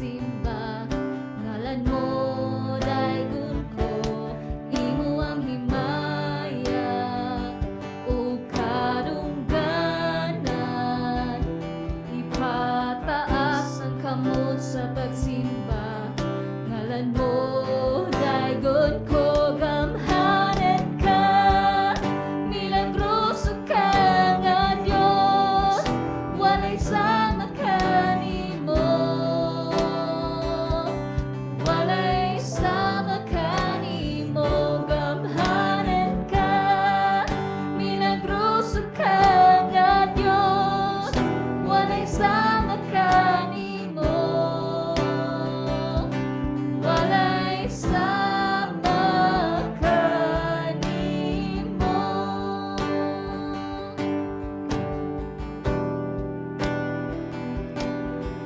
pagsimba. Ngalan mo daygon ko, imo ang himaya o kadungganan. Ipataas ang kamot sa pagsimba. Ngalan mo daygon ko, gamhanan ka, milagroso ka nga Dios, walay sama kanimo, walay sama kanimo. Gamhanan ka, milagroso ka nga Dios, walay sama kanimo, walay sama kanimo.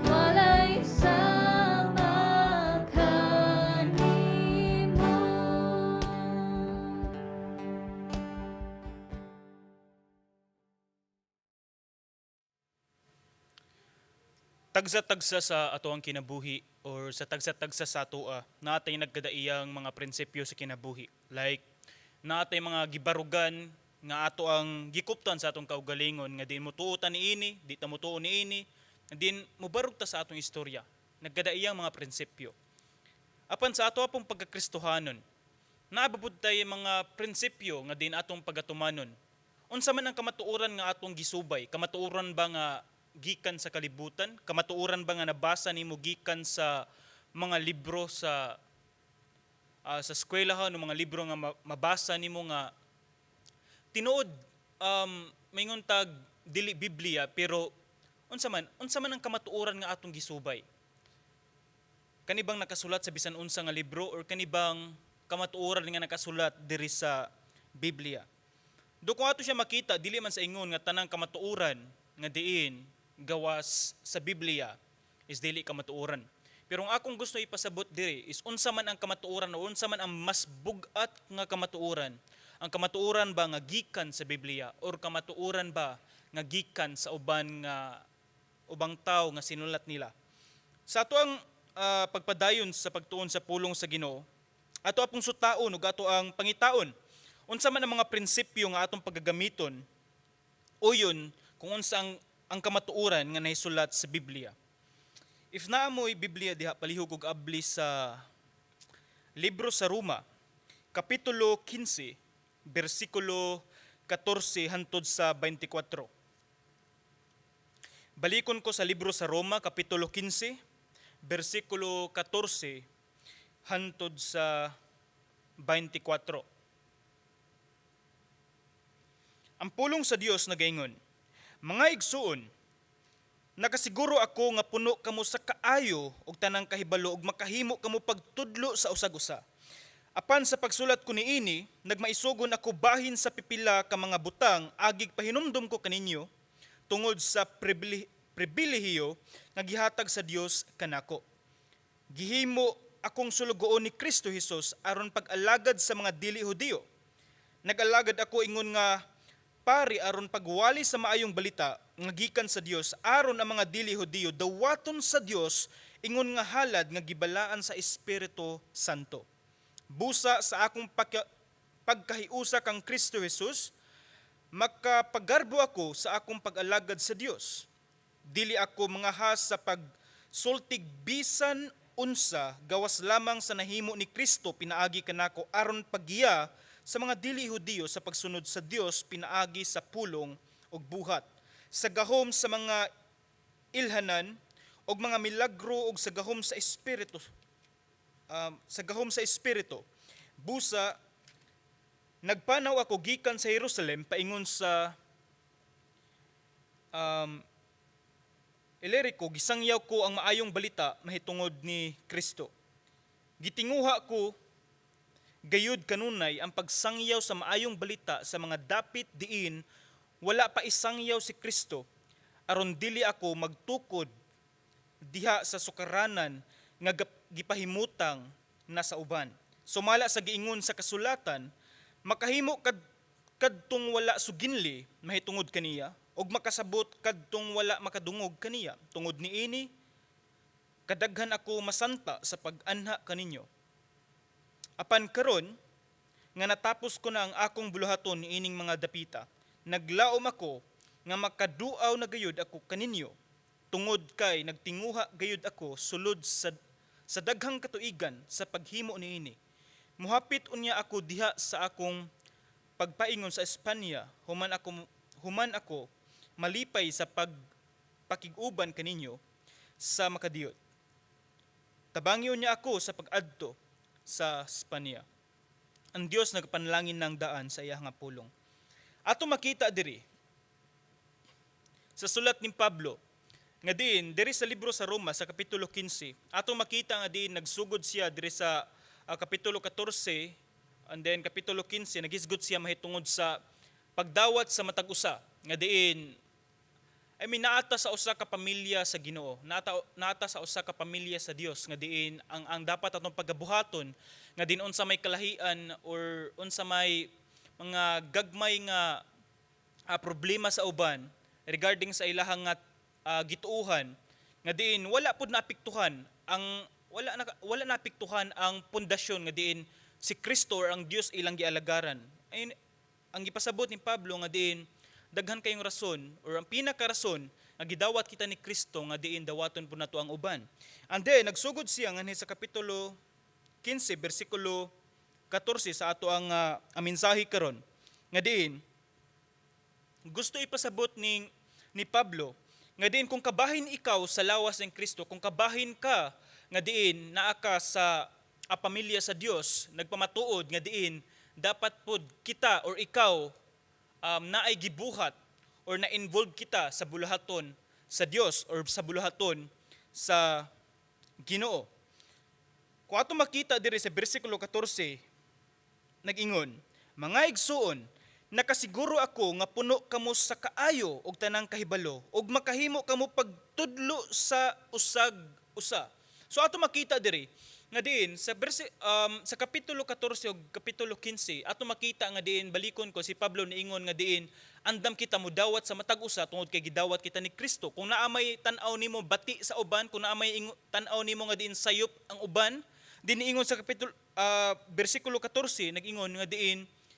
Walay sama kanimo. Tagsa-tagsa sa ato ang kinabuhi or sa tagsa-tagsa sa atoa natay nagkadaiyang mga prinsipyo sa kinabuhi. Like natay mga gibarugan nga ato ang gikuptan sa atong kaugalingon nga din mutuotan niini, di ta mutuo niini, nga din mubarug ta sa atong istorya. Nagkadaiyang mga prinsipyo. Apan sa ato apong pagkakristohanon, naababud tay mga prinsipyo nga din atong pagatumanon. Unsa man ang kamatuoran nga atong gisubay? Kamatuoran ba nga gikan sa kalibutan? Kamatuoran ba nga nabasa nimo gikan sa mga libro sa eskwelahan o mga libro nga mabasa nimo nga tinuod maingon tag dili Biblia pero unsa man ang kamatuoran nga atong gisubay? Kanibang nakasulat sa bisan unsa nga libro or kanibang kamatuoran nga nakasulat diri sa Biblia? Do kung ato siya makita dili man sa ingon nga tanang kamatuoran nga diin gawas sa Biblia is dili kamatuoran. Pero ang akong gusto ipasabot diri is unsa man ang kamatuoran o unsa man ang mas bugat nga kamatuoran. Ang kamatuoran ba nga gikan sa Biblia or kamatuoran ba nga gikan sa ubang tao nga sinulat nila. Sa ato ang pagpadayon sa pagtuon sa pulong sa Ginoo, ato apong sutaon ug ato ang pangitaon unsa man ang mga prinsipyo nga atong paggagamiton o yun kung unsa ang kamatuoran nga nahisulat sa Biblia. If naamoy Biblia diha palihog og abli sa libro sa Roma, kapitulo 15, bersikulo 14 hantod sa 24. Balikon ko sa libro sa Roma, kapitulo 15, bersikulo 14 hantod sa 24. Ang pulong sa Dios nagaingon, mga igsuon, nakasiguro ako nga puno kamo sa kaayo og tanang kahibalo ug makahimo kamo pagtudlo sa usag-usa. Apan sa pagsulat ko niini, nagmaisugon ako bahin sa pipila ka mga butang agig pahinumdom ko kaninyo tungod sa pribilehiyo nga gihatag sa Dios kanako. Gihimo akong sulugoon ni Kristo Jesus aron pag-alagad sa mga dili Hudiyo. Nag-alagad ako ingon nga pari aron pagwali sa maayong balita nga gikan sa Dios aron ang mga dili Hudiyo dawaton sa Dios ingon nga halad nga gibalaan sa Espiritu Santo. Busa sa akong pagkahiusa kang Kristo Jesus, makapagarbo ako sa akong pag-alagad sa Dios. Dili ako mangahas sa pagsultig bisan unsa gawas lamang sa nahimo ni Kristo pinaagi kanako aron paggiya sa mga dili Hudiyo sa pagsunod sa Dios pinaagi sa pulong ug buhat, sa gahom sa mga ilhanan ug mga milagro ug sa gahom sa espiritu. Busa nagpanaw ako gikan sa Jerusalem paingon sa Ilirico, gisangyaw ko ang maayong balita mahitungod ni Kristo. Gitinguha ko gayud kanunay ang pagsangyaw sa maayong balita sa mga dapit diin wala pa isangyaw si Kristo aron dili ako magtukod diha sa sukaranan nga gipahimutang na sa uban. Sumala sa giingon sa kasulatan, makahimo kadtong wala suginli mahitungod kaniya ug makasabot kadtong wala makadungog kaniya. Tungod niini kadaghan ako masanta sa pag-anha kaninyo. Apan karon nga natapos ko na ang akong buluhaton ining mga dapita, naglaom ako nga makaduaw na gayud ako kaninyo, tungod kay nagtinguha gayud ako sulod sa daghang katuigan sa paghimo niini. Muhapit unya ako diha sa akong pagpaingon sa Espanya, human ako malipay sa pagpakiguban kaninyo sa makadiyot. Tabangyo niya ako sa pag-adto sa Espanya. Ang Dios nagpanalangin ng daan sa iya nga pulong. Ato makita diri sa sulat ni Pablo nga diri sa libro sa Roma sa kapitulo 15, ato makita nga nagsugod siya diri sa kapitulo 14 and then kapitulo 15 nagisgod siya mahitungod sa pagdawat sa matag usa nga naata sa usa ka pamilya sa Ginoo, naata sa usa ka pamilya sa Dios nga ang dapat atong pagabuhaton nga unsa may kalahian or unsa may mga gagmay nga problema sa uban regarding sa ilahang nga gituuhan nga wala pud naapektuhan wala naapektuhan ang pundasyon nga si Kristo or ang Dios ilang gialagaran. Ay, ang gipasabot ni Pablo nga daghan kayong rason or ang pinaka-rason nga gidawat kita ni Kristo nga dawaton po nato ang uban. And then nagsugod siya nga sa kapitulo 15 bersikulo 14 sa ato ang mensahe karon nga gusto ipasabot ni Pablo nga kung kabahin ikaw sa lawas ng Kristo, kung kabahin ka nga naa ka sa pamilya sa Dios, nagpamatuod nga dapat pod kita or ikaw naay gibuhat or na-involve kita sa buluhaton sa Dios or sa buluhaton sa Ginoo. Kung ato makita diri sa bersikulo 14, nag-ingon, mga igsuon, nakasiguro ako nga puno kamo sa kaayo og tanang kahibalo og makahimo kamo pagtudlo sa usag-usa. So ato makita diri nga sa kapitulo 14 ug kapitulo 15 ato makita nga balikon ko si Pablo niingon nga andam kita mo dawat sa matag usa tungod kay gidawat kita ni Kristo. Kung naamay tan-aw nimo bati sa uban, kung naamay tan-aw nimo nga sayop ang uban, niingon sa bersikulo 14 nag-ingon nga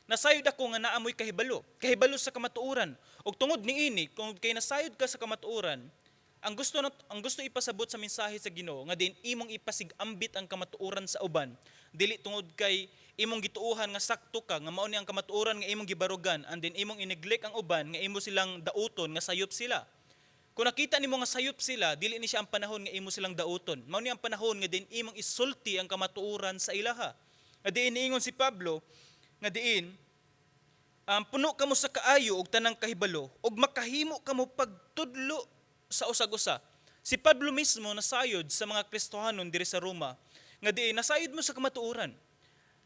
nasayod ako nga naamoy kahibalo sa kamatuoran. Og tungod niini, kung kay nasayod ka sa kamatuoran, ang gusto ipasabot sa mensahe sa Ginoo nga imong ipasigambit ang kamatuoran sa uban, dili tungod kay imong gituohan nga sakto ka nga mao ni ang kamatuoran nga imong gibarugan and then imong ineglect ang uban nga imo silang dauton nga sayop sila. Kung nakita nimo nga sayop sila, dili ni siya ang panahon nga imo silang dauton. Mao ni ang panahon nga imong isulti ang kamatuoran sa ilaha. Nga niingon si Pablo nga puno kamo sa kaayo og tanang kahibalo og makahimo kamo pagtudlo sa usag-usa. Si Pablo mismo nasayod sa mga Kristohanon diri sa Roma nga nasayod mo sa kamatuoran.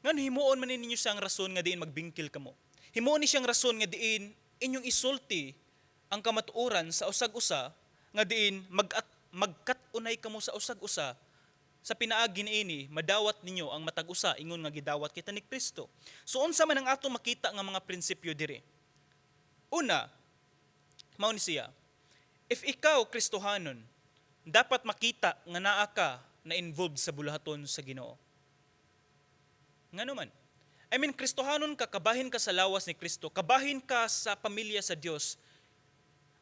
Ngan himuon man ninyo siyang rason nga magbingkil kamo. Himuon ni siyang rason nga inyong isulti ang kamatuoran sa usag-usa nga magkat-unay kamo sa usag-usa. Sa pinaagi niini madawat ninyo ang matag-usa ingon nga gidawat kita ni Kristo. So unsa man ang ato makita nga mga prinsipyo diri? Una, mao ni siya. If ikaw Kristohanon, dapat makita nga naa ka na involved sa buluhaton sa Ginoo. Ngano man? Kristohanon ka, kabahin ka sa lawas ni Kristo, kabahin ka sa pamilya sa Dios.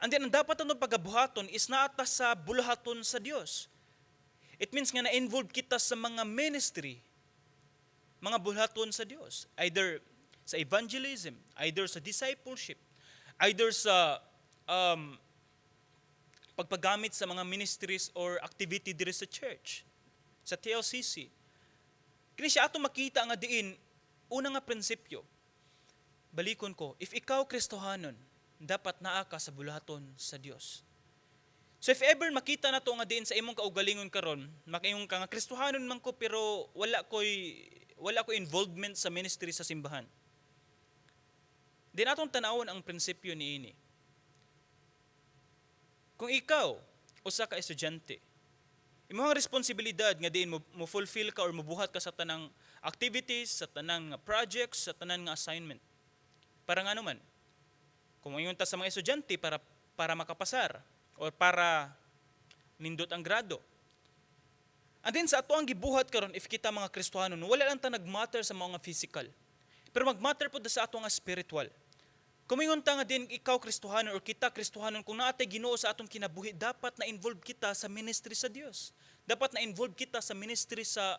And then ang dapat atong pagabuhaton is naata sa buluhaton sa Dios. It means nga na-involve kita sa mga ministry, mga buluhaton sa Dios. Either sa evangelism, either sa discipleship, either sa pagpagamit sa mga ministries or activity diri sa church, sa TLCC. Kini siya ato makita nga una nga prinsipyo. Balikon ko, if ikaw Kristohanon, dapat naa ka sa buluhaton sa Dios. So if ever makita na to nga sa imong kaugalingon karon, makayong ka nga Kristohanon man ko pero wala ko involvement sa ministry sa simbahan. Di natong tanawon ang prinsipyo niini. Kung ikaw, usa ka estudyante, imong responsibilidad nga mo fulfill ka or mobuhat ka sa tanang activities, sa tanang projects, sa tanang assignment. Para nga naman, kung mayon ta sa mga estudyante para makapasar or para nindot ang grado. And then sa ato ang gibuhat karon, if kita mga Kristohanon, wala lang ta nagmatter sa mga physical. Pero magmatter po sa ato nga spiritual. Kumingon ta nga din ikaw Kristohanon or kita Kristohanon, kung naatay Ginoo sa atong kinabuhi, dapat na involve kita sa ministry sa Dios. Dapat na involve kita sa ministry sa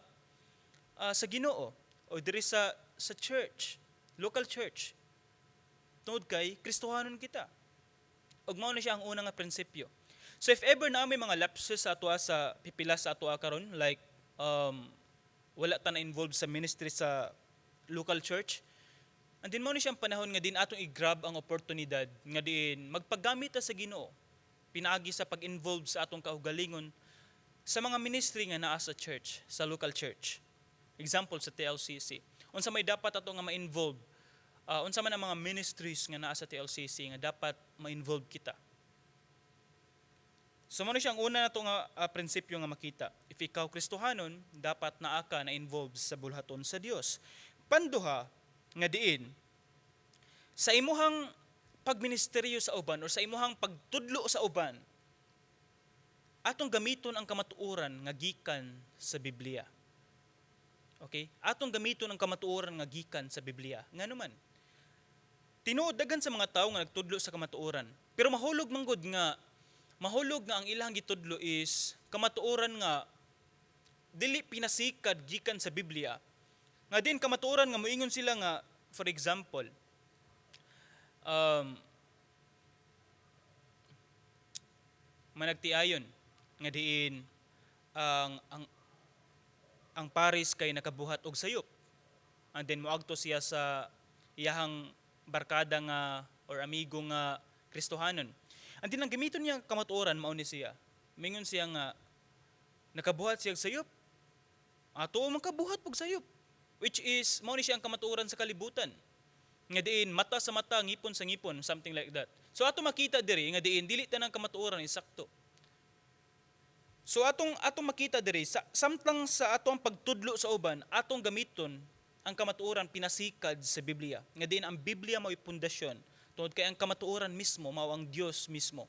Ginoo o diri sa church, local church. Tungod kay Kristohanon kita. Ug mao na siya ang una nga prinsipyo. So if ever na may mga lapses sa atua sa pipila sa atua karon, like wala ta na involved sa ministry sa local church, andin mo na siyang panahon nga din atong i-grab ang oportunidad nga din magpagamit ta sa Ginoo pinaagi sa pag-involve sa atong kaugalingon sa mga ministry nga naa sa church, sa local church. Example sa TLCC. Unsa may dapat ato nga ma-involve? Unsa man ang mga ministries nga naa sa TLCC nga dapat ma-involve kita. So mo na siyang una na ito nga prinsipyo nga makita. If ikaw Kristohanon, dapat naa ka na involved sa bulhaton sa Dios. Panduha nga diin sa imuhang pagministeryo sa uban o sa imuhang pagtudlo sa uban, atong gamiton ang kamatuoran nga gikan sa Biblia. Okay? Atong gamiton ang kamatuoran nga gikan sa Biblia. Ngano man? Tinuod dagan sa mga tawo nga nagtudlo sa kamatuoran. Pero mahulog nga ang ilang gitudlo is kamatuoran nga dili pinasikad gikan sa Biblia. Nga din kamatuoran nga moingon sila nga, for example, managtiayon nga diin ang Paris kay nakabuhat og sayop. And then moagto siya sa iyahang barkada nga or amigo nga Kristohanon. And then ang gamiton niya kamatuoran mao ni siya. Mingon siya nga nakabuhat siya og sayop. Ato man kabuhat og sayop. Which is mao ni siya ang kamatuoran sa kalibutan. Nga diin mata sa mata, ngipon sa ngipon, something like that. So ato makita diri nga diin dili tanang kamatuoran is sakto. So atong makita diri samtang sa atong pagtudlo sa uban, atong gamiton ang kamatuoran pinasikad sa Biblia. Nga diin ang Biblia mao pundasyon. Tungod kay ang kamatuoran mismo mao ang Dios mismo.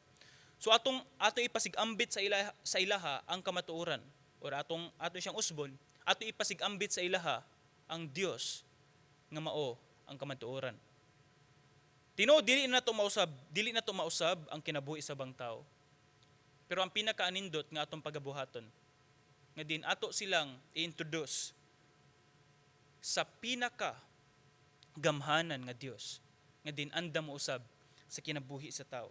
So atong ipasigambit sa ilaha ang kamatuoran or atong siyang usbon, ato ipasigambit sa ilaha ang Dios nga mao ang kamatuoran. Tinuod dili na to mausab ang kinabuhi sa bang tao. Pero ang pinakaanindot nga atong pagabuhaton nga din ato silang i-introduce sa pinaka gamhanan nga Dios nga din andam mo usab sa kinabuhi sa tao.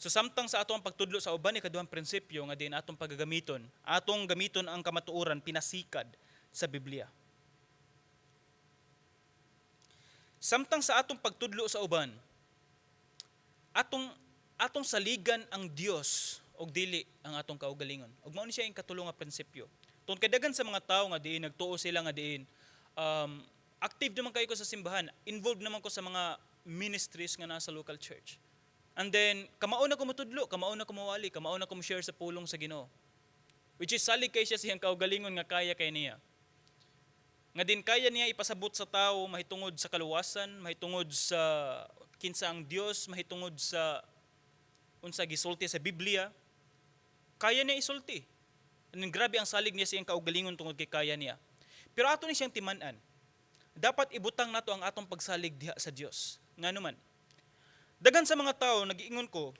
So samtang sa atong pagtudlo sa uban ikaduhang prinsipyo nga din atong pagagamiton, atong gamiton ang kamatuoran pinasikad sa Biblia. Samtang sa atong pagtudlo sa uban, atong saligan ang Dios og dili ang atong kaugalingon. Ug mao ni siya ang katulong nga prinsipyo. Tungod kay daghan sa mga tawo nga diin nagtuo sila nga diin active naman kayo ko sa simbahan, involved naman ko sa mga ministries nga nasa local church. And then, kamao na ko matudlo, kamao na ko mawali, kamao na ko share sa pulong sa Ginoo. Which is salig kay siya siyang kaugalingon nga kaya kay niya. Nga din kaya niya ipasabot sa tao mahitungod sa kaluwasan, mahitungod sa kinsa ang Dios, mahitungod sa unsa gisulti sa Biblia. Kaya niya isulti. And then, grabe ang salig niya siyang kaugalingon tungod kay kaya niya. Pero ato ni siyang timan-an. Dapat ibutang nato ang atong pagsalig diha sa Dios. Ngano man. Dagan sa mga tao nagiingon ko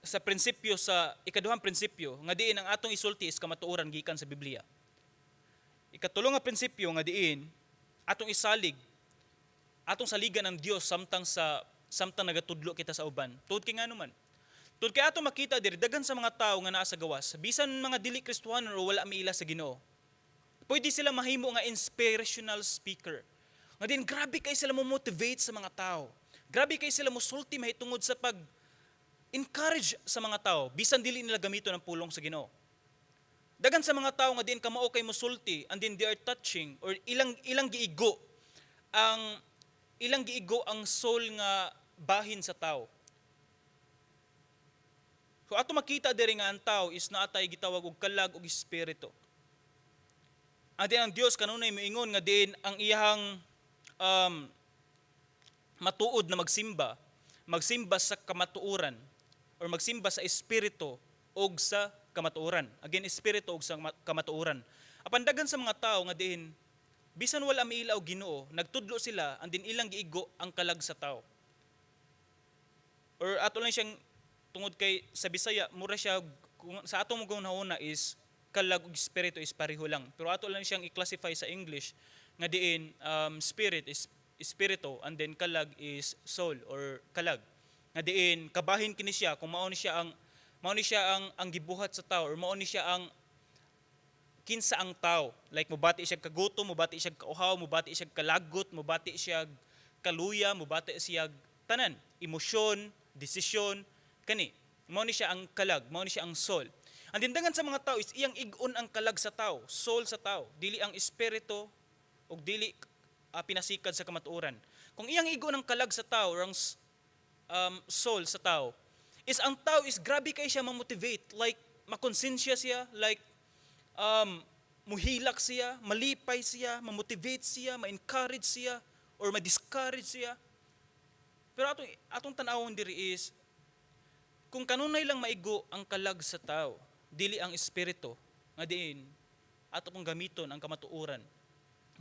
sa prinsipyo sa ikaduhang prinsipyo nga diin ang atong isulti is kamatuoran gikan sa Biblia. Ikatulo nga prinsipyo nga diin atong saligan ang Dios samtang nagatudlo kita sa uban. Tuod kay ngano man. Tuod kay atong makita diri dagan sa mga tao nga naa sa gawas, bisan mga dili Kristohanon o wala miila sa Ginoo. Pwede sila mahimo nga inspirational speaker. Nga din, grabe kayo sila mo motivate sa mga tao. Grabe kayo sila mo sulti mahitungod sa pag-encourage sa mga tao. Bisan dili nila gamito ng pulong sa Ginoo. Dagan sa mga tao nga din kamao kay mo sulti and then they are touching or ilang giigo ang soul nga bahin sa tao. So ato makita diri nga ang tao is naatay gitawag og kalag og espiritu. Adi ang Dios kanunay moingon nga diin ang iyang matuod na magsimba sa kamatuoran or magsimba sa espiritu og sa kamatuoran. Again, espiritu ug sa kamatuoran. Apan daghan sa mga tao nga diin bisan wala miila og Ginoo, nagtudlo sila and din ilang giigo ang kalag sa tao. Or ato lang siyang tungod kay sa Bisaya, mura siya kung sa atong mga is kalag ug espiritu is pareho lang. Pero ato lang siyang i-classify sa English nga diin spirit is espiritu and then kalag is soul or kalag. Nga diin kabahin kini siya kung mao ni siya ang gibuhat sa tao or mao ni siya ang kinsa ang tao. Like mubati siya kagutom, mubati siya kauhaw, mubati siya kalagot, mubati siya kaluya, mubati siya tanan, emosyon, desisyon, kani. Mao ni siya ang kalag, mao ni siya ang soul. Ang dindangan sa mga tao is iyang igon ang kalag sa tao, soul sa tao, dili ang espiritu o dili pinasikad sa kamatuoran. Kung iyang igon ang kalag sa tao or ang soul sa tao, is ang tao is grabe kay siya ma-motivate, like makonsensya siya, like muhilak siya, malipay siya, ma-motivate siya, ma-encourage siya, or ma-discourage siya. Pero atong tanawon diri is, kung kanunay lang maigo ang kalag sa tao, dili ang espiritu, nga diin, ato pong gamiton ang kamatuoran,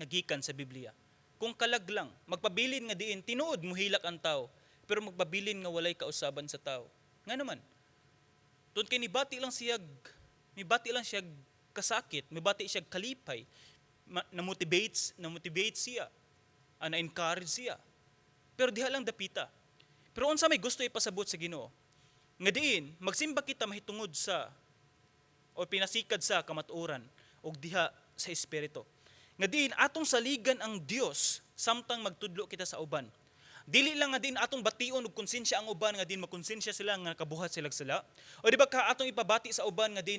nagikan sa Biblia. Kung kalag lang, magpabilin nga diin, tinuod muhilak ang tao, pero magpabilin nga walay kausaban sa tao. Nga naman, tun kay nibati lang siya kasakit, mibati siya kalipay, na-motivate siya, na-encourage siya. Pero diha lang dapita. Pero unsa may gusto ipasabot sa Ginoo, nga diin magsimba kita mahitungod sa o pinasikad sa kamatuoran o diha sa espiritu. Nga diin atong saligan ang Dios samtang magtudlo kita sa uban. Dili lang nga din atong bation ug konsensya ang uban nga din makonsensya sila nga kabuhat sila. O di ba ka atong ipabati sa uban nga din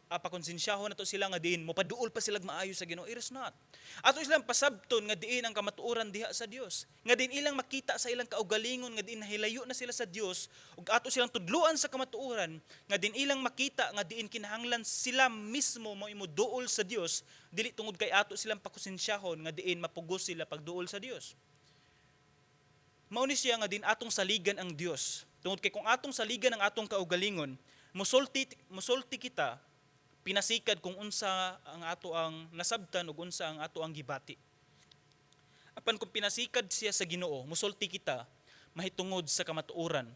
pakonsensyahon nato sila nga din mopaduol pa sila maayo sa Ginoo. It is not. Ato silang pasabton nga diin ang kamatuoran diha sa Dios. Nga din ilang makita sa ilang kaugalingon nga din nahilayo na sila sa Dios ug ato silang tudluan sa kamatuoran nga din ilang makita nga diin kinahanglan sila mismo mao imuduol sa Dios dili tungod kay ato silang pakonsensyahon nga diin mapugos sila pagduol sa Dios. Mao ni siya nga din atong saligan ang Dios. Tungod kay kung atong saligan ang atong kaugalingon, musulti kita pinasikad kung unsa ang ato ang nasabtan ug unsa ang ato ang gibati. Apan kung pinasikad siya sa Ginoo, musulti kita mahitungod sa kamatuoran,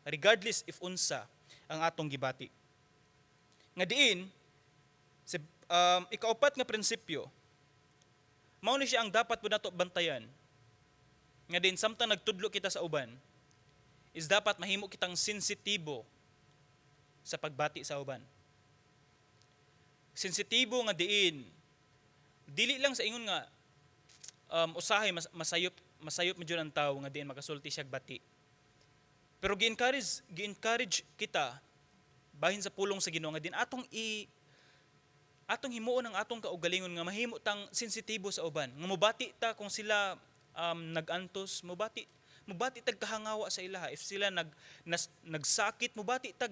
regardless if unsa ang atong gibati. Nga diin, ikaupat nga prinsipyo, mao ni siya ang dapat po nato bantayan. Nga din, samtang nagtudlo kita sa uban, is dapat mahimo kitang sensitibo sa pagbati sa uban. Sensitibo nga diin, dili lang sa ingon nga, usahay masayop medyo ang tao nga diin makasulti siya bati. Pero gi-encourage kita bahin sa pulong sa Ginoo nga din atong himuon ang atong kaugalingon nga mahimo tang sensitibo sa uban. Nga mobati ta kung sila nagantos, mubati tag kahangawa sa ilaha. If sila nagsakit, mubati tag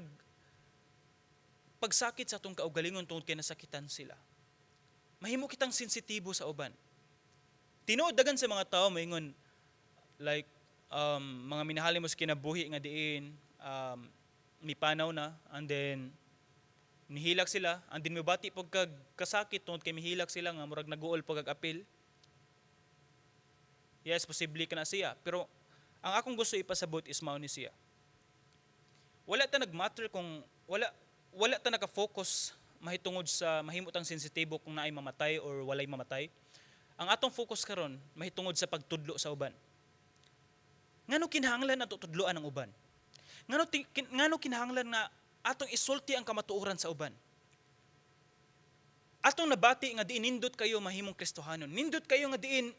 pagsakit sa atong kaugalingon tungod kay nasakitan sila. Mahimo kitang sensitibo sa uban. Tinuod dagan sa mga tao moingon like mga minahali mo sa kinabuhi nga diin mipanaw na and then nihilak sila and then mibati pag kasakit tungod kay mihilak sila nga murag naguol pag apil. Yes, posible ka na siya. Pero ang akong gusto ipasabot is mao ni siya. Wala ta nagmatter kung wala ta naka-focus mahitungod sa mahimutang sensitibo kung naay mamatay or walay mamatay. Ang atong focus karon mahitungod sa pagtudlo sa uban. Ngano kinahanglan nato tudloan ang uban? Ngano kinahanglan na atong isulti ang kamatuoran sa uban? Atong nabati nga diin nindot kayo mahimong Kristohanon. Nindot kayo nga diin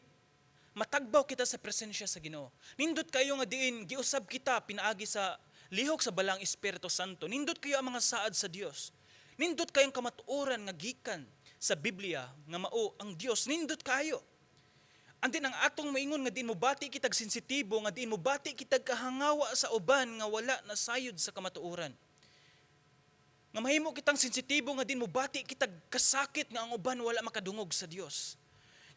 matagbaw kita sa presensya sa Ginoo. Nindot kayo nga diin giusab kita pinaagi sa lihok sa balang Espiritu Santo. Nindot kayo ang mga saad sa Dios. Nindot kayong kamatuoran nga gikan sa Biblia nga mao ang Dios. Nindot kayo. Andin ang atong moingon nga diin mobati kitag sensitibo, nga diin mobati kitag kahangawa sa uban nga wala nasayod sa kamatuoran. Nga mahimo kitang sensitibo nga diin mobati kitag kasakit nga ang uban wala makadungog sa Dios.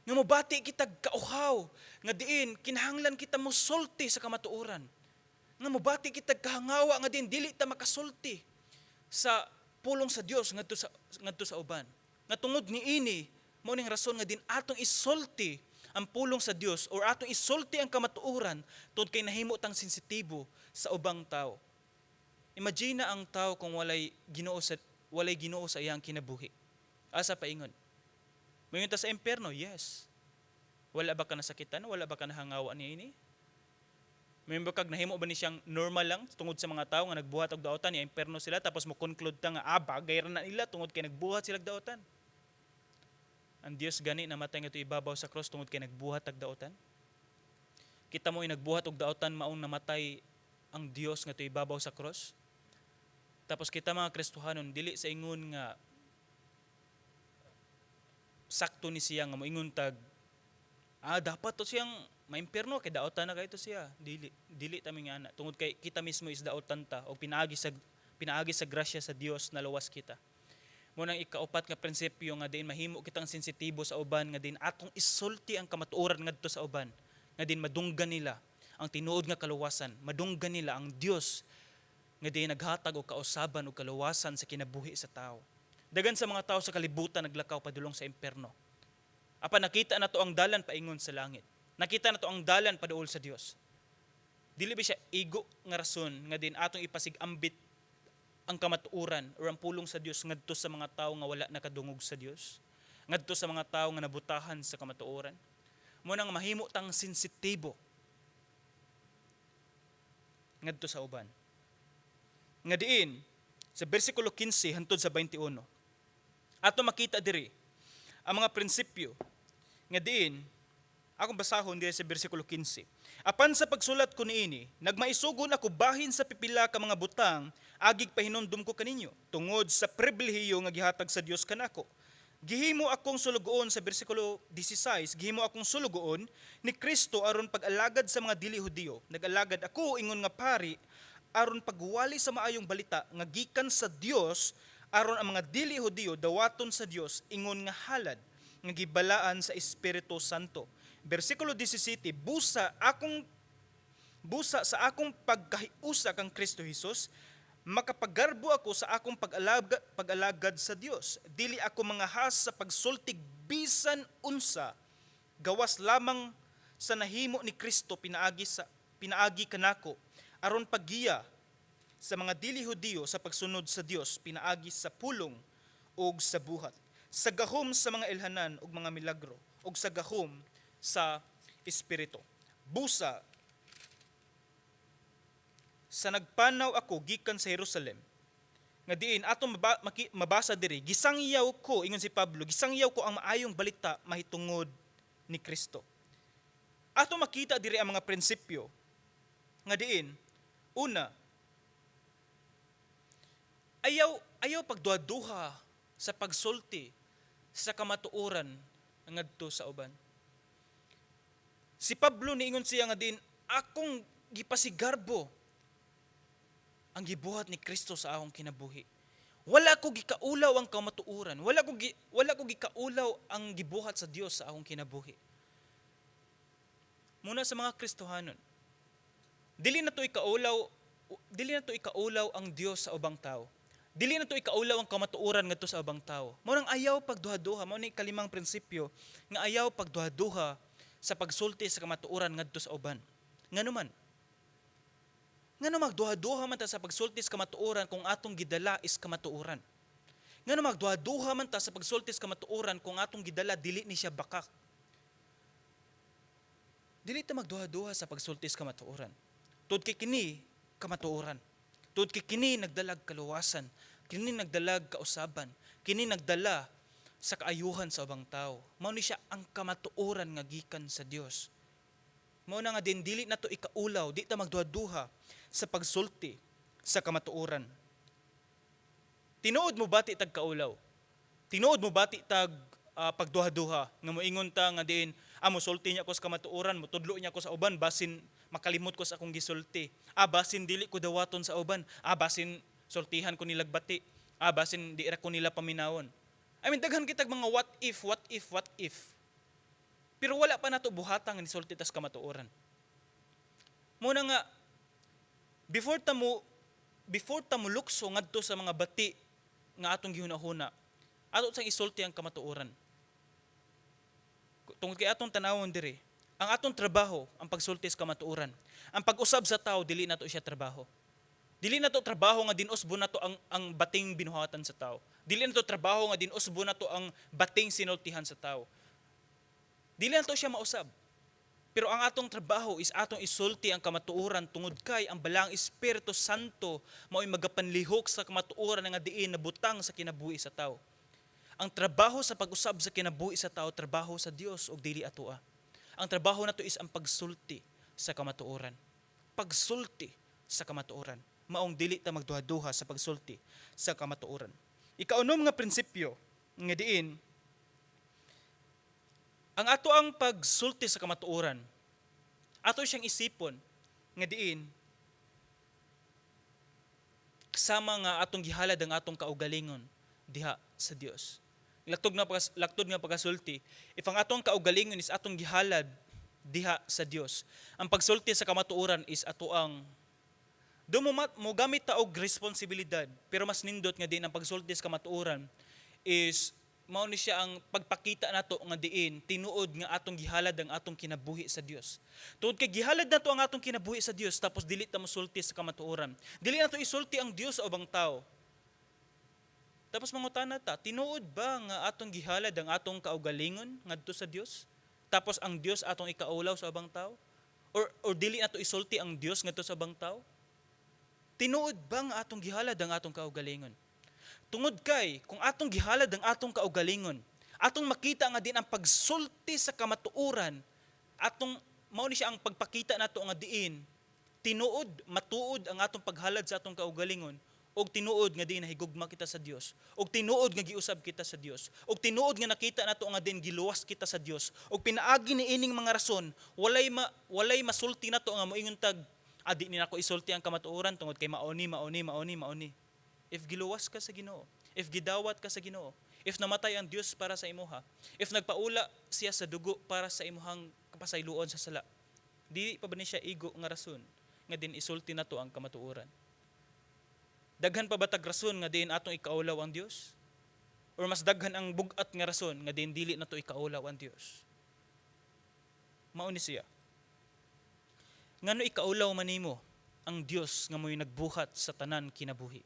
Nga mobati kitag kauhaw, nga diin kinahanglan kita mosulti sa kamatuoran. Nga mobati kitag kahangawa nga diin dili ta makasulti sa pulong sa Dios ngadto sa uban. Nga tungod niini mao ning rason nga din atong isulti ang pulong sa Dios or atong isulti ang kamatuoran tungod kay nahimo tang sensitibo sa ubang tao. Imagine na ang tao kung walay Ginoo sa iyang kinabuhi. Asa paingon? Mayon ta sa impierno, yes. Wala ba ka nasakitan? Wala ba ka nahangawa niini? Mayon ba kag nahimo ba ni siyang normal lang tungod sa mga tao nga nagbuhat og daotan ni impierno sila tapos mo conclude ta nga bagay ra na nila tungod kay nagbuhat sila og daotan? Ang Dios gani namatay nga ibabaw sa cross tungod kay nagbuhat og daotan. Kita mo nagbuhat og daotan maong namatay ang Dios nga ibabaw sa cross. Tapos kita mga Kristohanon dili sa ingon nga sakto ni siya nga moingon tag dapat to siyang maimpierno kay daotan na kay to siya. Dili ta nga ana tungod kay kita mismo is daotan ta og pinaagi sa grasya sa Dios na luwas kita. Mo nang ikaupat nga prinsipyo nga din mahimo kitang sensitibo sa uban nga din atong isulti ang kamatuoran ngadto sa uban nga din madunggan nila ang tinuod nga kaluwasan, madunggan nila ang Dios nga din naghatag og kausaban ug kaluwasan sa kinabuhi sa tao. Dagan sa mga tao sa kalibutan naglakaw padulong sa impierno. Apan nakita na to ang dalan paingon sa langit. Nakita na to ang dalan paduol sa Dios. Dili ba siya igo nga rason nga din atong ipasig-ambit ang kamatuoran o ang pulong sa Dios ngadto sa mga tao nga wala nakadungog sa Dios, ngadto sa mga tao nga nabutahan sa kamatuoran. Mo nang mahimo tang sensitibo ngadto sa uban. Nga diin sa bersikulo 15 hangtod sa 21. Ato makita diri ang mga prinsipyo nga diin akong basahon diri sa bersikulo 15. Apan sa pagsulat ko niini, nagmaisugon ako bahin sa pipila ka mga butang, agig pahinumdum ko kaninyo, tungod sa pribilehiyo nga gihatag sa Dios kanako. Gihimo akong sulugoon sa bersikulo 16, gihimo akong sulugoon ni Kristo aron pag-alagad sa mga dili Hudiyo. Nag-alagad ako ingon nga pari aron pagwali sa maayong balita nga gikan sa Dios aron ang mga dili Hudiyo dawaton sa Dios ingon nga halad nga gibalaan sa Espiritu Santo. Bersikulo 17, busa sa akong pagkahiusa kang Kristo Jesus, makapagarbo ako sa akong pag-alagad sa Dios. Dili ako mangahas sa pagsultig bisan unsa, gawas lamang sa nahimo ni Kristo pinaagi kanako, aron paggiya sa mga dili Hudiyo sa pagsunod sa Dios, pinaagi sa pulong ug sa buhat, sa gahom sa mga ilhanan ug mga milagro, ug sa gahom sa Espiritu. Busa sa nagpanaw ako gikan sa Jerusalem, nga diin atong mabasa diri, gisangyaw ko, ingon si Pablo, gisangyaw ko ang maayong balita mahitungod ni Kristo. Ato makita diri ang mga prinsipyo nga diin, una, ayaw pagduha-duha sa pagsulti sa kamatuoran ngadto sa uban. Si Pablo niingon siya nga din, akong gipasigarbo ang gibuhat ni Kristo sa akong kinabuhi. Wala ko gikaulaw ang kamatuoran. Wala ko gikaulaw ang gibuhat sa Dios sa akong kinabuhi. Muna sa mga Kristohanon, dili na to ikaulaw ang Dios sa ubang tao. Dili na to ikaulaw ang kamatuoran ngadto sa ubang tao. Mao nang ayaw pagduha-duha, mao ni kalimang prinsipyo nga ayaw pagduha-duha sa pagsulti sa kamatuoran ngadto sa uban. Ngano magduha-duha man ta sa pagsulti sa kamatuoran kung atong gidala is kamatuoran. Ngano magduha-duha man ta sa pagsulti sa kamatuoran kung atong gidala dili ni siya bakak. Dili ta magduha-duha sa pagsulti sa kamatuoran. Tud kay kini kamatuoran. Tud kay kini nagdalag kaluwasan, kini nagdalag kausaban, kini nagdala sa kaayuhan sa ubang tao. Mao ni siya ang kamatuoran nga gikan sa Dios. Mao na nga din dili na to ikaulaw, di ta magduha-duha sa pagsulti sa kamatuoran. Tinuod mo bati tag kaulaw? Tinuod mo bati tag pagduha-duha nga moingon ta nga din mosulti niya ko sa kamatuoran, motudlo niya ko sa uban basin makalimot ko sa akong gisulti. Basin dili ko dawaton sa uban. Basin sultihan ko nilag bati. Basin di ra ko nila paminawon. Daghan kitag mga what if. Pero wala pa nato buhatang ni sulti tas kamatuoran. Muna nga, before ta mo lukso ngadto sa mga bati nga atong gihunahuna, ato sang isulti ang kamatuoran. Tungod kay atong tanawon diri, ang atong trabaho ang pagsulti sa kamatuoran. Ang pag-usab sa tao dili nato siya trabaho. Dili nato trabaho nga dinosbo nato ang bating binuhatan sa tao. Dili nato trabaho nga dinosbo nato ang bating sinultihan sa tao. Dili nato siya mausab. Pero ang atong trabaho is atong isulti ang kamatuoran tungod kay ang balang Espiritu Santo mao'y magapanlihok sa kamatuoran nga diin nabutang sa kinabuhi sa tao. Ang trabaho sa pag-usab sa kinabuhi sa tao, trabaho sa Dios ug dili atoa. Ang trabaho nato is ang pagsulti sa kamatuoran. Pagsulti sa kamatuoran. Maong dili ta magduha-duha sa pagsulti sa kamatuoran. Ikaunom nga prinsipyo nga diin ang ato ang pagsulti sa kamatuoran. Ato siyang isipon nga diin kasama nga atong gihalad ang atong kaugalingon diha sa Dios. Laktod nga pagkasulti, if ang atong kaugalingon is atong gihalad diha sa Dios, ang pagsulti sa kamatuoran is ato ang mo gamit ta og responsibilidad, pero mas nindot nga din ang pagsulti sa kamatuoran is mao ni siya ang pagpakita nato nga diin tinuod nga atong gihalad ang atong kinabuhi sa Dios. Tungod kay gihalad nato ang atong kinabuhi sa Dios tapos dili ta mosulti sa kamatuoran. Dili nato isulti ang Dios sa ubang tao. Tapos mangutana ta, tinuod ba nga atong gihalad ang atong kaugalingon ngadto sa Dios? Tapos ang Dios atong ikaulaw sa ubang tao? Or dili nato isulti ang Dios ngadto sa ubang tao? Tinuod ba nga atong gihalad ang atong kaugalingon? Tungod kay kung atong gihalad ang atong kaugalingon, atong makita nga din ang pagsulti sa kamatuoran, atong mao ni siya ang pagpakita nato nga diin tinuod matuod ang atong paghalad sa atong kaugalingon. Og tinuod nga din nahigugma kita sa Dios, og tinuod nga giusab kita sa Dios, og tinuod nga nakita nato nga din giluwas kita sa Dios, og pinaagi ni ining mga rason, walay masulti nato nga moingon tag adi ni nako isulti ang kamatuoran tungod kay maoni. If giluwas ka sa Ginoo, if gidawat ka sa Ginoo, if namatay ang Dios para sa imuha, if nagpaula siya sa dugo para sa imuhang kapasayloon sa sala, di pa ba ni siya igo nga rason nga din isulti nato ang kamatuoran? Daghan pa batag rason nga diin atong ikaulaw ang Dios? Or mas daghan ang bugat nga rason nga diin dili nato ikaulaw ang Dios? Mao ni siya. Ngano ikaulaw man nimo ang Dios nga mo'y nagbuhat sa tanan kinabuhi?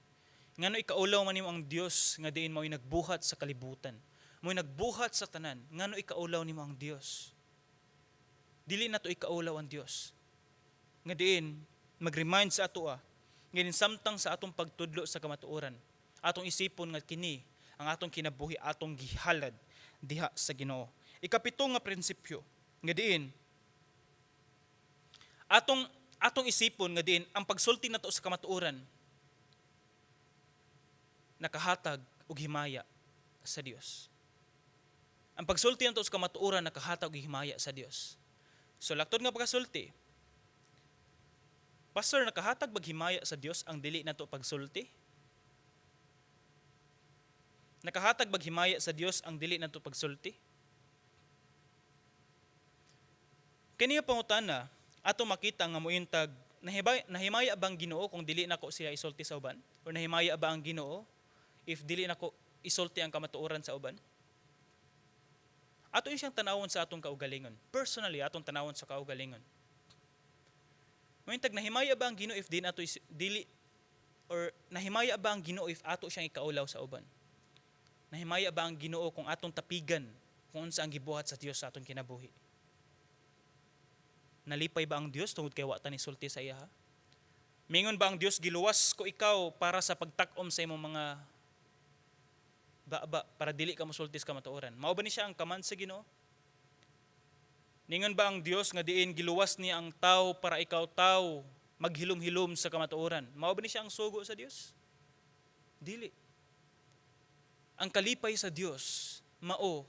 Ngano ikaulaw man nimo ang Dios nga diin mo'y nagbuhat sa kalibutan? Mo'y nagbuhat sa tanan, ngano ikaulaw nimo ang Dios? Dili nato ikaulaw ang Dios. Nga diin mag-remind sa ato ngayon samtang sa atong pagtudlo sa kamatuoran, atong isipon nga kini ang atong kinabuhi, atong gihalad diha sa Ginoo. Ikapito nga prinsipyo nga diin atong isipon nga diin ang pagsulti nato sa kamatuoran nakahatag og himaya sa Dios. Ang pagsulti nato sa kamatuoran nakahatag og himaya sa Dios. So laktod nga pagkasulti, Pastor, nakahatag baghimaya sa Dios ang dili nato pagsulti? Nakahatag baghimaya sa Dios ang dili nato pagsulti? Kaniya pangutana, ato makita nga mointag nahimaya ba ang Ginoo kung dili nako siya isulti sa uban? Or nahimaya ba ang Ginoo if dili nako isulti ang kamatuoran sa uban? Ato siyang tanawon sa atong kaugalingon. Personally, atong tanawon sa kaugalingon. Mointag nahimaya ba ang Ginoo if dili or nahimaya ba ang Ginoo if ato siyang ikaulaw sa uban? Nahimaya ba ang Ginoo kung atong tapigan kung unsa ang gibuhat sa Dios sa atong kinabuhi? Nalipay ba ang Dios tungod kay wa ta ni sulti sa iya? Mingon ba ang Dios giluwas ko ikaw para sa pagtak-om sa imong mga para dili ka mosulti sa kamatuoran? Mao ba ni siya ang command sa Ginoo? Ningon ba ang Dios nga diin giluwas niya ang tao para ikaw tao maghilom-hilom sa kamatuoran? Mao ba ni siya ang sugo sa Dios? Dili. Ang kalipay sa Dios mao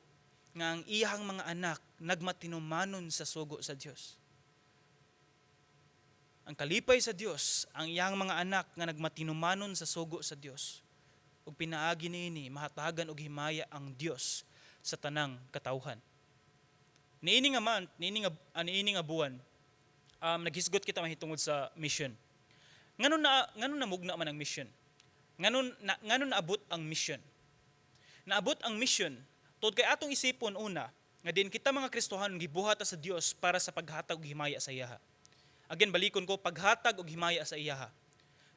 nga ang iyang mga anak nagmatinumanon sa sugo sa Dios. Ang kalipay sa Dios ang iyang mga anak nga nagmatinumanon sa sugo sa Dios. Ug pinaagi niini mahatagan og himaya ang Dios sa tanang katawhan. Niini nga buwan, naghisgot kita mahitungod sa mission. Ngano na mugna man ang mission? Nganon naabot ang mission. Naabot ang mission tungod kay atong isipon una nga din kita mga Kristohanon gibuhat sa Dios para sa paghatag og himaya sa iyaha. Again balikon ko, paghatag og himaya sa iyaha.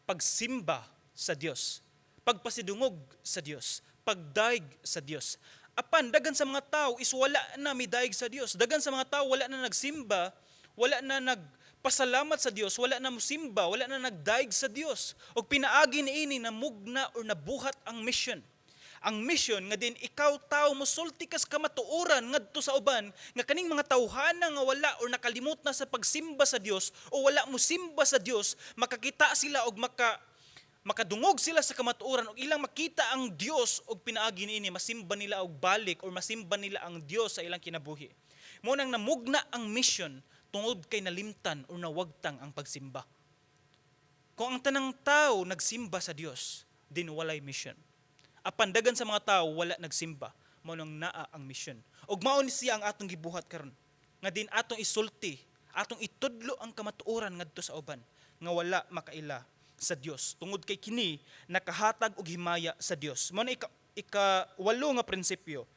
Pagsimba sa Dios, pagpasidungog sa Dios, pagdaig sa Dios. Apan dagan sa mga tao is wala na midaig sa Dios. Dagan sa mga tao wala na nagsimba, wala na nagpasalamat sa Dios, wala na musimba, wala na nagdaig sa Dios. Og pinaagi niini na mugna or nabuhat ang mission. Ang mission nga din ikaw tao mosulti kas kamatuoran ngadto sa uban nga kaning mga tawhana nga wala or nakalimot na sa pagsimba sa Dios o wala mo simba sa Dios, makakita sila og makadungog sila sa kamatuoran og ilang makita ang Dios og pinaagi niini masimba nila og balik or masimba nila ang Dios sa ilang kinabuhi. Mo nang namugna ang mission tungod kay nalimtan o nawagtang ang pagsimba. Kung ang tanang tao nagsimba sa Dios, din walay mission. Apan dagan sa mga tao wala nagsimba, mao nang naa ang mission. Ug mao ni siya ang atong gibuhat karon. Nga din atong isulti, atong itudlo ang kamatuoran ngadto sa uban nga wala makaila sa Dios. Tungod kay kini nakahatag og himaya sa Dios. Mao na ika-walo nga prinsipyo.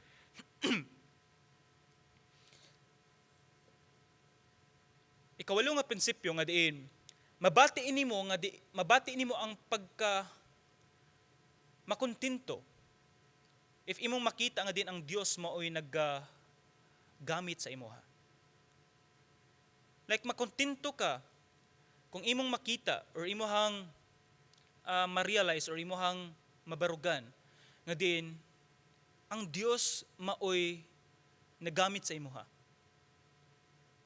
Ikawalo nga prinsipyo nga diin mabati nimo ang pagka makontento if imong makita nga din ang Dios maoy naggamit sa imo ha. Like makontento ka kung imong makita or imong ma-realize or imong mabarugan nga din ang Dios maoy nagamit sa imo ha.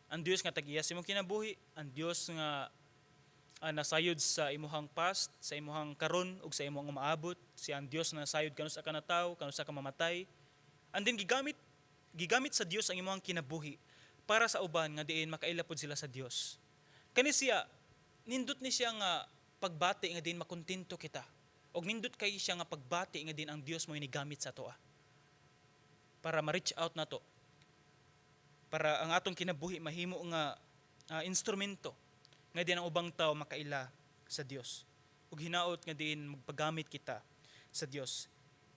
Ang Dios nga tag-iya sa imong kinabuhi, ang Dios nga nasayod sa imuhang past, sa imuhang karon ug sa imong umaabot, siya ang Dios na nasayod kanusa ka na tawo, kanusa ka mamatay. And then gigamit sa Dios ang imuhang kinabuhi para sa uban nga diin makaila pod sila sa Dios. Kani siya nindot ni siya nga pagbati nga din makontento kita. Og nindot kay siya nga pagbati nga din ang Dios mo inigamit sa toa. Para ma-reach out nato. Para ang atong kinabuhi mahimo nga instrumento nga din ang ubang tao makaila sa Dios. Ug hinaot nga din magpagamit kita sa Dios.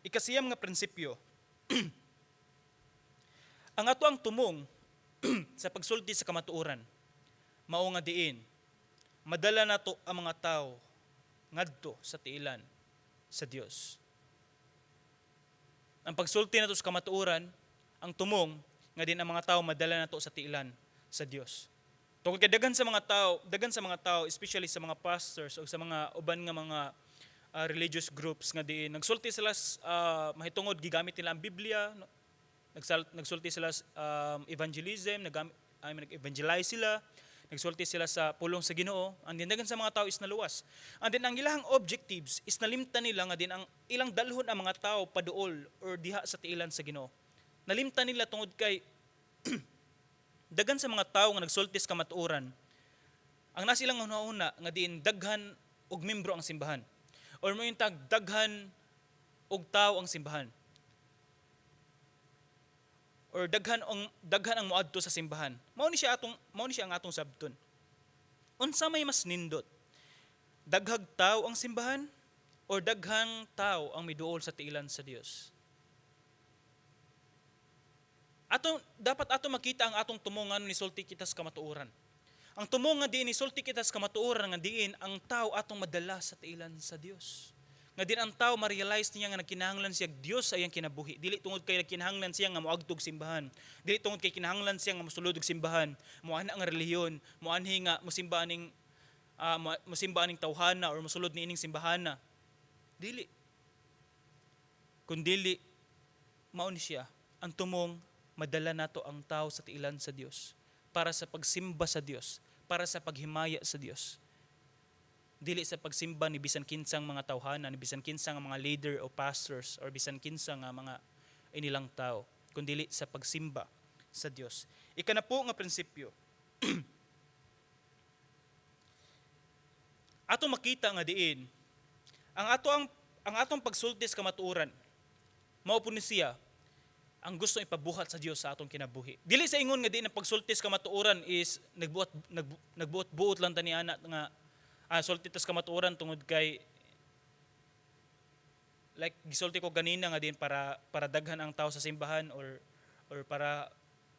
Ikasiyam nga prinsipyo. Ang ato ang tumong sa pagsulti sa kamatuoran mao nga diin madala nato ang mga tao ngadto sa tiilan sa Dios. Ang pagsulti nato sa kamatuoran, ang tumong nga din ang mga tao madala nato sa tiilan sa Dios. Tungkol kay dagan sa mga tao, especially sa mga pastors o sa mga uban nga mga religious groups nga diin nagsulti sila mahitungod gigamit nila ang Biblia, nagsulti sila evangelism, nag-evangelize sila, nagsulti sila sa pulong sa Ginoo. Ang dagan sa mga tao is naluwas. And then ang ilahang objectives is nalimtan nila nga din ang ilang dalhon ang mga tao paduol or diha sa tiilan sa Ginoo. Nalimtan nila tungod kay dagan sa mga tao nga nagsulti sa kamatuoran, ang nasilang una nga diin daghan og membro ang simbahan. Or mo yung daghan og tao ang simbahan. Or daghan ang moadto sa simbahan. Mao ni siya ang atong sabton. Unsa may mas nindot? Daghag tao ang simbahan or daghang tao ang miduol sa tiilan sa Dios? Dapat ato makita ang atong tumongan ni sulti kita sa kamatuoran. Ang tumong nga diin ni sulti kita sa kamatuoran nga diin ang tao atong madala sa tiilan sa Dios. Nga din ang tao ma-realize niya nga nagkinahanglan siya Dios sa iyang kinabuhi. Dili tungod kay nagkinahanglan siya nga moagtog simbahan. Dili tungod kay kinahanglan siya nga mosulod og simbahan, moana ang relihiyon, moanhi nga mosimba aning tawhana or mosulod ni ining simbahana. Dili. Kundili mao ni siya ang tumong madala nato ang tao sa tiilan sa Dios para sa pagsimba sa Dios, para sa paghimaya sa Dios. Dili sa pagsimba ni bisan kinsang mga tawhana, ni bisan kinsang mga leader o pastors or bisan kinsang mga inilang tao, kundi sa pagsimba sa Dios. Ika na po nga prinsipyo. Ato makita nga diin ang atong pagsulti sa kamatuoran mao po ni siya ang gusto ipabuhat sa Dios sa atong kinabuhi. Dili sa ingon nga di na pagsulti sa kamatuoran is nagbuot-buot lang tani ana nga sulti sa kamatuoran tungod kay like gisulti ko ganina nga din para daghan ang tao sa simbahan or para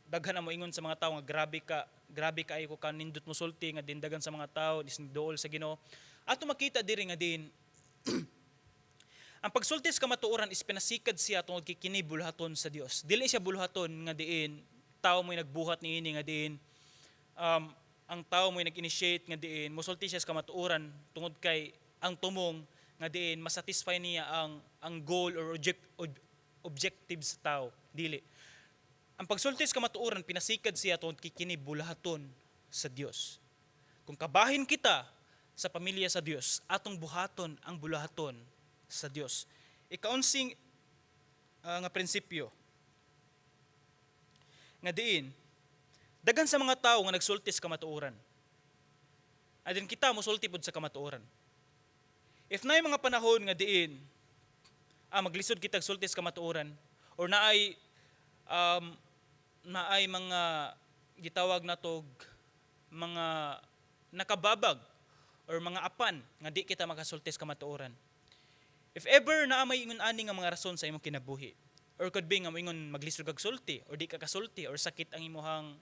daghan ang moingon sa mga tao nga grabe ka ko kanindot mo sulti nga din daghan sa mga tao isnidool sa Ginoo. Ato makita diri nga din ang pagsulti sa kamatuoran is pinasikad siya tungod kay kini buluhaton sa Dios. Dili siya buluhaton nga diin tao mo'y nagbuhat niini nga diin ang tao mo'y nag-initiate nga diin mosulti siya sa kamatuoran tungod kay ang tumong nga diin masatisfy niya ang goal or objective sa tao. Dili. Ang pagsulti sa kamatuoran pinasikad siya tungod kay kini buluhaton sa Dios. Kung kabahin kita sa pamilya sa Dios, atong buhaton ang buluhaton sa Dios. Ikaunsing nga prinsipyo nga diin daghan sa mga tao nga nagsulti sa kamatuoran. Adin kita mosulti pud sa kamatuoran. If naay mga panahon nga diin maglisod kita sulti sa kamatuoran or naay mga gitawag natog mga nakababag or mga apan nga di kita makasulti sa kamatuoran. If ever na may ingon ani nga mga rason sa imong kinabuhi or could be nga moingon maglisod kag sulti or di ka kasulti or sakit ang imong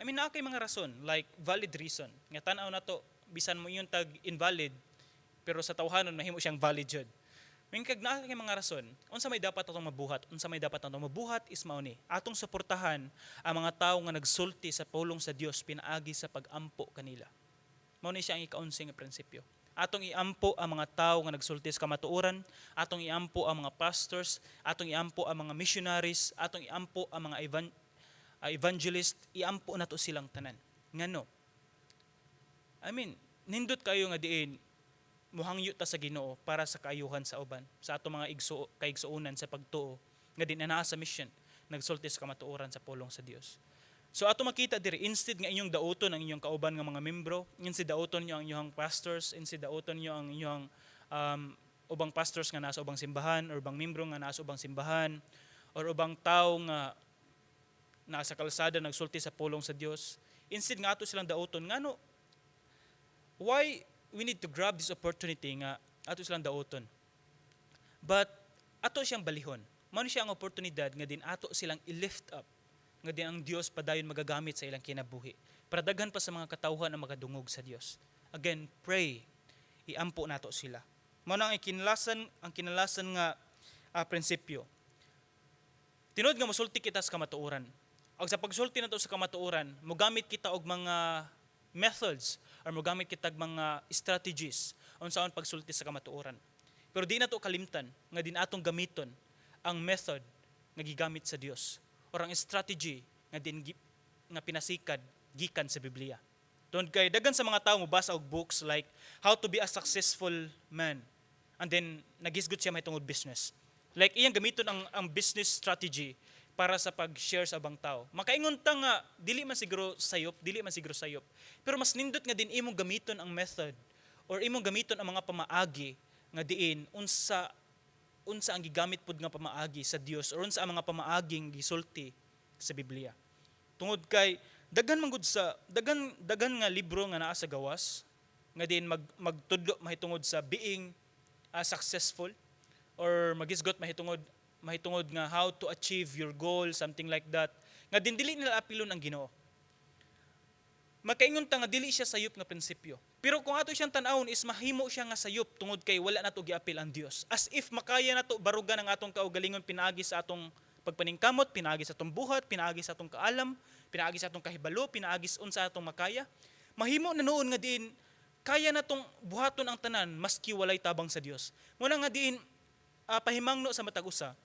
naa kay mga rason like valid reason nga tan-aw nato bisan mo ingon tag invalid pero sa tawhanon mahimo siyang valid jud. May kag naa kay mga rason unsa may dapat atong mabuhat, unsa may dapat atong mabuhat is mao ni atong suportahan ang mga tawo nga nagsulti sa pulong sa Dios pinaagi sa pag-ampo kanila. Mao ni siya ang ikaunsing nga prinsipyo. Atong iampo ang mga tawo nga nagsulti sa kamatuoran, atong iampo ang mga pastors, atong iampo ang mga missionaries, atong iampo ang mga evangelist, iampo nato silang tanan. Ngano? Nindot kayo nga diin muhangyo ta sa Ginoo para sa kaayuhan sa uban, sa atong mga kaigsuonan sa pagtuo nga din anaa sa mission nagsulti sa kamatuoran sa pulong sa Dios. So ato makita diri instead nga inyong dauton ang inyong kauban nga mga membro, instead dauton niyo ang inyong pastors, instead dauton niyo ang inyong ubang pastors nga nasa ubang simbahan or ubang membro nga nasa ubang simbahan or ubang tawo nga nasa kalsada nagsulti sa pulong sa Dios. Instead nga ato silang dauton ngano why we need to grab this opportunity nga ato silang dauton. But ato siyang balihon. Mao siya ang oportunidad nga din ato silang i-lift up nga din ang Dios padayon magagamit sa ilang kinabuhi. Para daghan pa sa mga katawhan ang magadungog sa Dios. Again, pray. Iampo nato sila. Mao nang kinalasan nga prinsipyo. Tinod nga mosulti kita sa kamatuoran. Og sa pagsulti nato sa kamatuoran, mogamit kita og mga methods or mogamit kita og mga strategies unsaon pagsulti sa kamatuoran. Pero di nato kalimtan nga din atong gamiton ang method nga gigamit sa Dios or ang strategy nga din nga pinasikad gikan sa Biblia. Tungod kay daghan sa mga tawo mobasa og books like How to be a Successful Man and then nagisgot siya mahitungod business. Like iyang gamiton ang business strategy para sa pag-share sa abang tao. Makaingon ta nga dili man siguro sayop. Pero mas nindot nga din imong gamiton ang method or imong gamiton ang mga pamaagi nga diin unsa ang gigamit pud nga pamaagi sa Dios or unsa ang mga pamaaging gisulti sa Biblia. Tungod kay daghan nga libro nga naa sa gawas nga din magtudlo mahitungod sa being successful or magisgot mahitungod nga how to achieve your goal, something like that. Nga din dili nila apilon ang Ginoo. Makaingon ta nga dili siya sayop nga prinsipyo. Pero kung ato siyang tan-awon is mahimo siya nga sayop tungod kay wala nato giapil ang Dios. As if makaya nato barugan ang atong kaugalingon pinaagi sa atong pagpaningkamot, pinaagi sa atong buhat, pinaagi sa atong kaalam, pinaagi sa atong kahibalo, pinaagi sa atong makaya. Mahimo na noon nga diin kaya natong buhaton ang tanan maski walay tabang sa Dios. Muna nga diin pahimangno sa matag usa.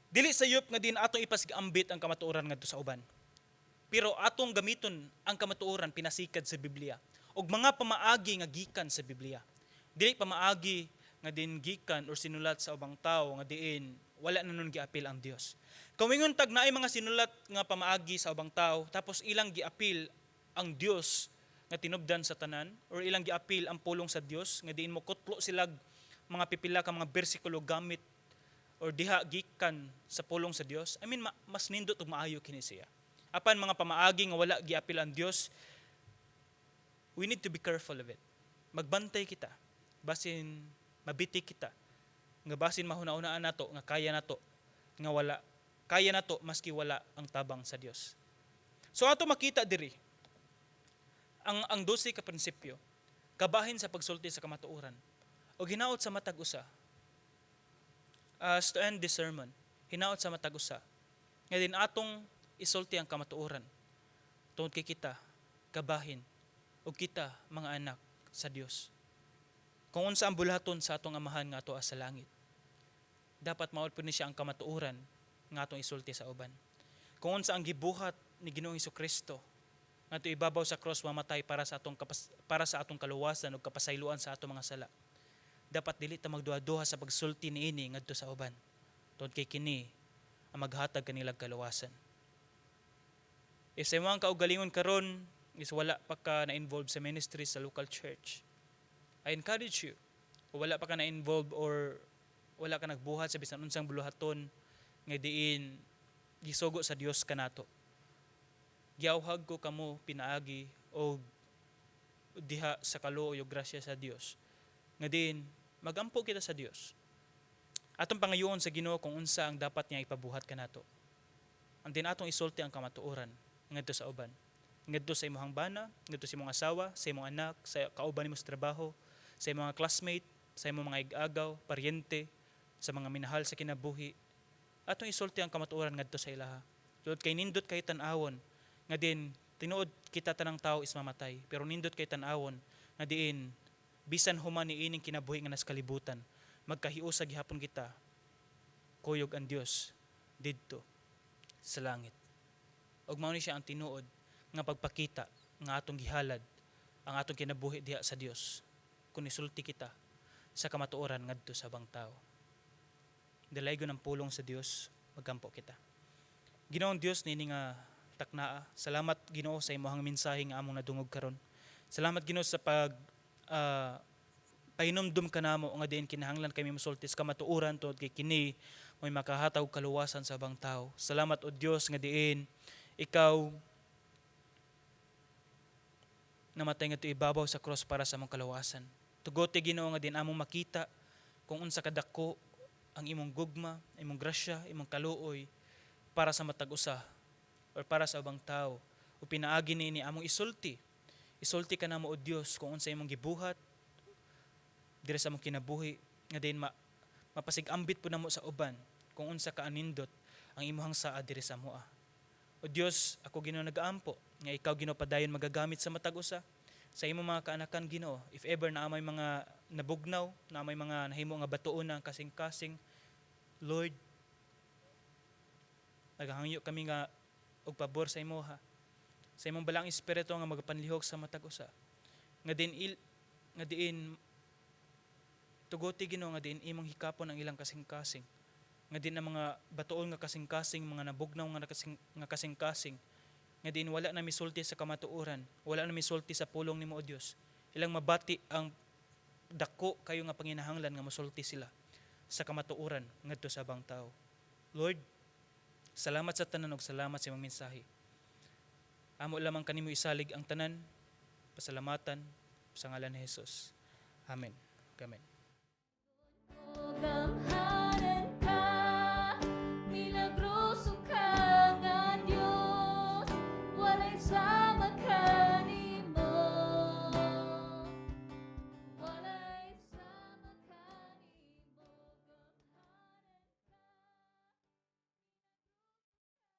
Dili sayop nga din atong ipasgambit ang kamatuoran ngadto sa uban. Pero atong gamiton ang kamatuoran pinasikad sa Biblia og mga pamaagi nga gikan sa Biblia. Dili pamaagi nga din gikan or sinulat sa ubang tawo nga diin wala na nun giapil ang Dios. Kawingon tag naay mga sinulat nga pamaagi sa ubang tawo tapos ilang giapil ang Dios nga tinubdan sa tanan or ilang giapil ang pulong sa Dios nga diin mo kutlo silag mga pipila ka mga bersikulo gamit or diha gikan sa pulong sa Dios. Mas nindot ug maayo kini siya. Apan mga pamaagi nga wala giapil ang Dios, we need to be careful of it. Magbantay kita basin mabiti kita nga basin mahuna-unaan nato nga kaya nato nga wala kaya nato maski wala ang tabang sa Dios. So ato makita diri ang 12 ka prinsipyo kabahin sa pagsulti sa kamatuoran o hinaot sa matag usa. To end this sermon, hinaot sa matag usa nga din atong isulti ang kamatuoran tungod kay kita kabahin o kita mga anak sa Dios. Kung unsa ang bulaton sa atong amahan nga ato sa langit, dapat maud po ni siya ang kamatuoran nga atong isulti sa uban. Kung unsa ang gibuhat ni Ginoong Hesukristo nga ato ibabaw sa cross mamatay para sa atong kaluwasan ug kapasayloan sa atong mga sala, dapat dili ta magduha-duha sa pagsulti niini ngadto sa uban. Tungod kay kini ang maghatag kanilang kaluwasan. If sa imong kaugalingon karon is wala pa ka na-involved sa ministry sa local church, I encourage you, o wala pa ka na-involved or wala ka nagbuhat sa bisan unsang buluhaton nga diin gisugo sa Dios kanato. Giawhag ko kamo pinaagi o diha sa kaluoy ug grasya sa Dios nga diin magampo kita sa Dios. Atong pangayoon sa Ginoo kung unsa ang dapat niya ipabuhat kanato. Ang din atong isulti ang kamatuoran ngadto sa uban. Ngadto sa imong bana, ngadto sa imong asawa, sa imong anak, sa kauban nimo sa trabaho, sa imong mga classmate, sa imong mga ig-agaw, paryente, sa mga minahal sa kinabuhi. Atong isulti ang kamatuoran ngadto sa ilaha. Tungod kay nindot kay tan-awon nga din tinuod kita tanang tao is mamatay, pero nindot kay tan-awon nga diin bisan human niining kinabuhi nga nas kalibutan, magkahiusa gihapon kita kuyog ang Dios didto sa langit. Ug mao ni siya ang tinuod nga pagpakita nga atong gihalad ang atong kinabuhi diha sa Dios kung isulti kita sa kamatuoran ngadto sa bang tao. Dalaygon ang pulong sa Dios, magampo kita. Ginoong Dios nini nga taknaa, salamat Ginoo sa imong mensahe nga among nadungog karon. Salamat Ginoo sa pahinumdum kanamo nga diin kinahanglan kami mosulti sa kamatuoran tungod kay kini may makahataw kaluwasan sa bang tao. Salamat o Dios nga diin ikaw namatay nga ibabaw sa cross para sa among kaluwasan. Tugote Ginoo nga din among makita kung unsa kadako ang imong gugma, imong grasya, imong kaluoy para sa matag usa or para sa ubang tao. O pinaagi niini among isulti. Isulti kanamo o Dios kung unsa imong gibuhat diri sa among kinabuhi nga din mapasig-ambit po namo sa uban kung unsa ka anindot ang imong saa diri sa moa. O Dios, ako Ginoo nagaampo nga ikaw Ginoo padayon magagamit sa matag usa sa imong mga kaanakan Ginoo. If ever na may mga nabugnaw, na may mga nahimo nga batuon na kasing-kasing, Lord, naghangyo kami nga og pabor sa imo ha. Sa imong balang espiritu nga magapanlihok sa matag usa. Nga diin tugoti Ginoo nga diin imong hikapon ang ilang kasing-kasing. Nga din ang mga batuon nga kasing-kasing, mga nabugnaw nga kasing-kasing, nga din wala na misulti sa kamatuoran, wala na misulti sa pulong nimo o Dios. Ilang mabati ang dako kayo nga panginahanglan nga mosulti sila sa kamatuoran ngadto sa bang tao. Lord, salamat sa tanan ug salamat sa imong mensahe. Amo lamang kanimo isalig ang tanan, pasalamatan sa ngalan ni Jesus. Amen. Amen. Gamhaw